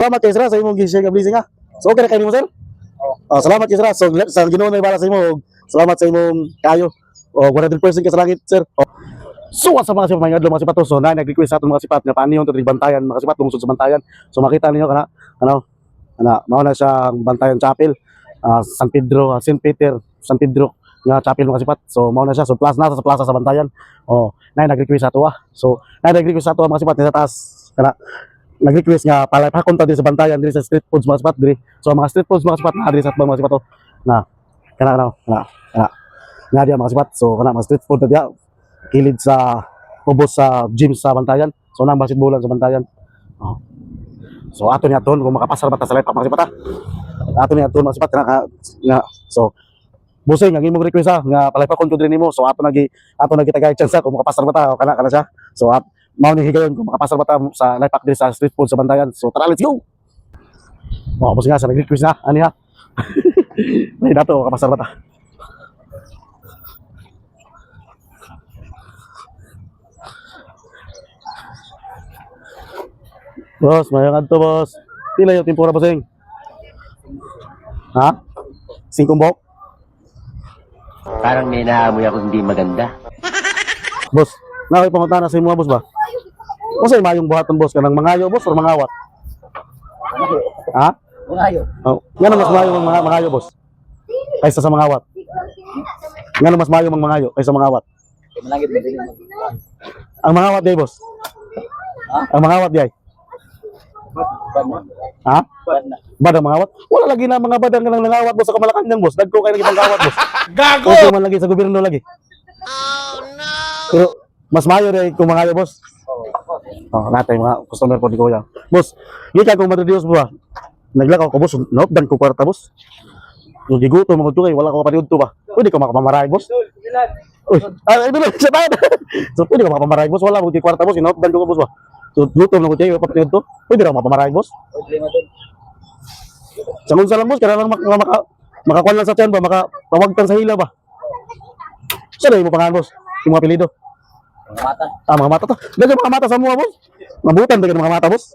Salamat kay sir sa imong gi-share nga blessing ha. So okay na kayo mo sir? Oh, salamat kay sir. So sa Ginoo na bala sa imo. Salamat sa imong kayo. Oh, 100% ka sa langit sir. Oh. So sa mga sipat mga adlaw mga sipat to. So nag-request sa atong mga sipat nga paano yung tudrig bantayan mga sipat lungsod sa bantayan. So makita niyo kana mao na siya ang Bantayan Chapel. San Pedro, St. Peter, San Pedro nga chapel mga sipat. So mao na siya. So plus na sa plaza sa Bantayan. Oh, nag-request sa ato So nag-request sa ato mga sipat sa taas kana nag-request nga palipakon ta din sa Bantayan diri sa street foods mga sipat diri. So mga street foods mga sipat na diri sa mga sipat to. Na kana nga dia mga sipat. So kana mga street food dia kilid sa ubos sa gym sa Bantayan. So nang basketballan sa Bantayan. Oh. So ato ni aton kung makapasar bata sa live mga sipat ha. Ato ni aton mga sipat nga so busing ang imong request ha nga palipakon ko diri nimo. So ato nagitagay chance kung makapasar bata o kana siya. So mao ni higayon kung makapasar bata sa live pack diri sa street food sa Bantayan. So tara, let's go. Oh, busing nga sa nag-request na ani ha. May dato makapasar bata. Boss, mayang adto boss. Pila yung tempura bossing? Ha? 5 buhok? Parang may naamoy ako hindi maganda. Boss, nakay pangutana sa imo boss ba? Unsay mayong buhaton boss kanang mangayo boss or mangawat? Ha? Mangayo. Oh, ngano mas mayo ang mangayo boss? Kaysa sa mangawat. Ngano mas mayo ang mangayo kaysa mangawat? Malangit ba din? Ang mangawat day boss. Ha? Ang mangawat day. Ha? Badang mangawat? Wala lagi na mga badang kanang nangawat boss sa Kamalacanang boss. Dagko kay naging mangawat boss. Gago. Okay man lagi sa gobyerno lagi. Oh no. Pero mas mayo rin kung mangayo boss. Oh, natay mga customer po di ko yan. Boss, gika kung matredios mo ba? Naglakaw ko boss, naopdan ko kwarta boss. Yung giguto mga kay wala ko paniud to ba? Pwede ka makapamaray boss. Uy, ito na siya tayo. So pwede ka makapamaray boss, wala mo kwarta boss, naopdan ko boss ba? So gutom na ko kayo papaniud to. Pwede ra makapamaray boss. Sa unsa lang boss, kana lang makakuan lang sa tiyan ba, makatawagtan sa hila ba? Saan mo pangalan boss? Yung mga apelyido? Mga mata. Mga mata to. Dagan mga mata sa mga boss. Mabutan dagan mga mata boss.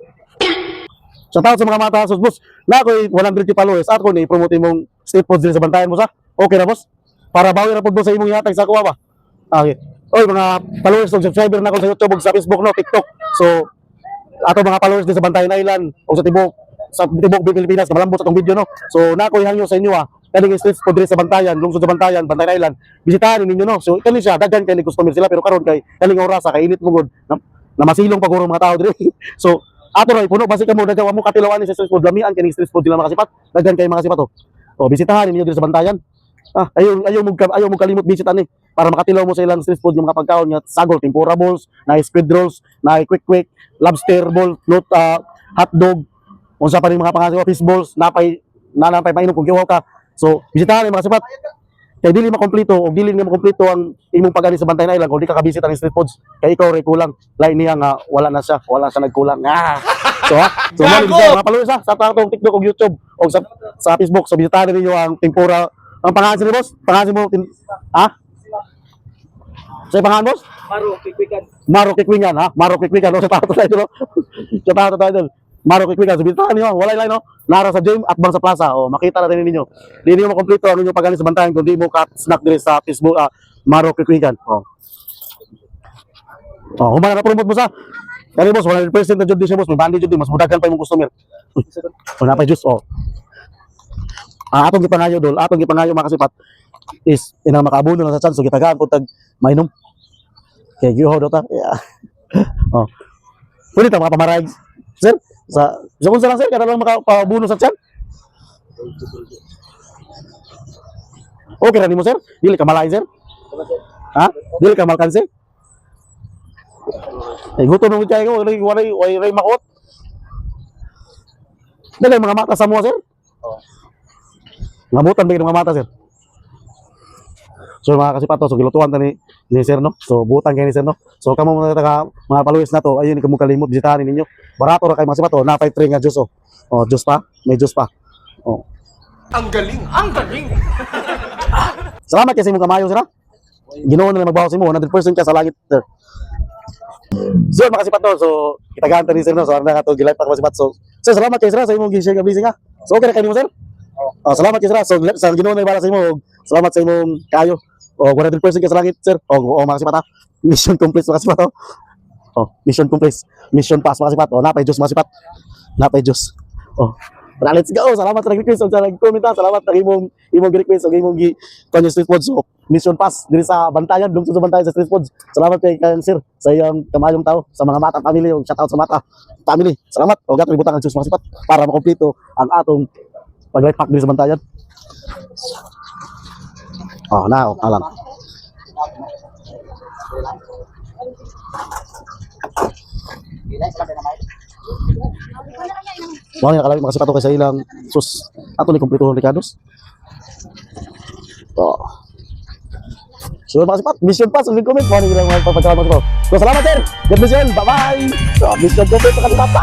Sa tao sa mga mata sus boss. Na ako'y 150 followers at ko ni promote mong street foods din sa Bantayan boss ha. Okay na boss. Para bawi ra pud boss sa imong yatag sa kuha ba. Okay. Oy mga followers ug subscriber na ko sa YouTube ug sa Facebook no, TikTok. So ato mga followers din sa Bantayan Island o sa Tibok Pilipinas malambot sa tong video no. So na ako'y hangyo sa inyo ha. Kaning street food diri sa Bantayan, lungsod sa Bantayan, Bantayan Island. Bisitahan ninyo no. So kani siya daghan kay ni customer sila pero karon kay kaning oras kay init mugod na masilong paguro mga tao diri. So ato ra puno basi kamo daghan mo katilawan ni sa street food lamian kaning street food dila makasipat. Daghan kay mga sipat to. O bisitahan ninyo diri sa Bantayan. Ayaw mo kalimot visit ani para makatilaw mo sa ilang street food yung mga pagkaon nga sagol, tempura balls, na squid rolls, na quick, lobster ball, hot dog, unsa pa rin mga pangalan fish balls, napay mainom kung giwaw ka. So, bisitahan mga sipat. Kay dili makompleto o dili nga makompleto ang imong pag-ani sa Bantayan Island kung di ka kabisita ng street foods. Kay ikaw ray kulang. Lain niya nga wala siya nagkulang. So mali mga followers sa atong TikTok ug YouTube o sa Facebook. So bisitahan niyo ang tempura. Ang pangalan ni boss? Pangalan mo Sa pangalan boss? Maro Kikwikan ha. Maro Kikwikan no sa tato tayo no. Sa tato tayo. Maro Kikwikan, so bisitahan niyo, wala line no. Nara sa gym at bang sa plaza. O makita natin ninyo. Di niyo makompleto ang inyong pag-ani sa Bantayan kung di mo ka-snack diri sa Facebook Maro Kikwikan. Humana na promote mo sa. Kani boss, 100% na jud di siya boss, may bandi jud di mas mudagan pa imong customer. Napay juice atong gipangayo dol, atong gipangayo mga kasipat is inang makaabuno na sa chance so gitagaan pud tag mainom. Kay giho do ta. Pwede ta makapamarag. Sir, sa unsa lang sir kada lang makapaabuno sa chance. Okay ra nimo sir? Dili ka malain sir? Ha? Dili ka malkanse? Gutom mo kay ko, way makot. Dali mga mata sa mo sir? Ngabutan bigyan mga mata sir. So mga kasipato, so gilutuan ta ni sir no. So butan kay ni sir no. So kamo mga followers na to, ayun kamo kalimot bisitahan ninyo. Barato ra kay mga kasipato, napay 3 nga juice juice pa, may juice pa. Ang galing, ang galing. Salamat kasi mo kamayo sir ha. Ginoo na magbawas mo 100% ka sa langit sir. So mga kasipato, so kitagaan ta ni sir no. So arna ka to gilay pa mga kasipato. So Sir, salamat kay sir sa imong gi-share nga blessing ha. So okay na kayo mo sir? Oh, salamat kay sir. So sa Ginoo na ibala sa imo. Salamat sa imong kayo. Oh, 100% ka sa langit sir. Oh, makasipat ha. Mission complete makasipat oh. Oh, mission complete. Mission pass makasipat. Oh, napay Diyos makasipat. Napay Diyos. Oh. Tara, let's go. Salamat sa nag-request o sa nag-comment ha. Salamat sa imong request o imong kanyo street foods. So, mission pass diri sa Bantayan, lungsod sa Bantayan sa street foods. Salamat kay kan sir sa iyang kamayong tao sa mga mata family. Shout out sa mata family. Salamat. O gato ibutang ang Diyos makasipat para makompleto ang atong pag-life pack diri sa Bantayan. Oh, now, alam. Gila, sila din naman. Mo nga kalagi makasipat kay sa ilang sus. Ato ni kompleto ng Ricardos. Oh. So, makasipat. Mission pass. Ulit comment. Mo nga lang magpapagkalamat ko. So, salamat sir. God bless you. Bye-bye. So, mission complete sa kanila pa.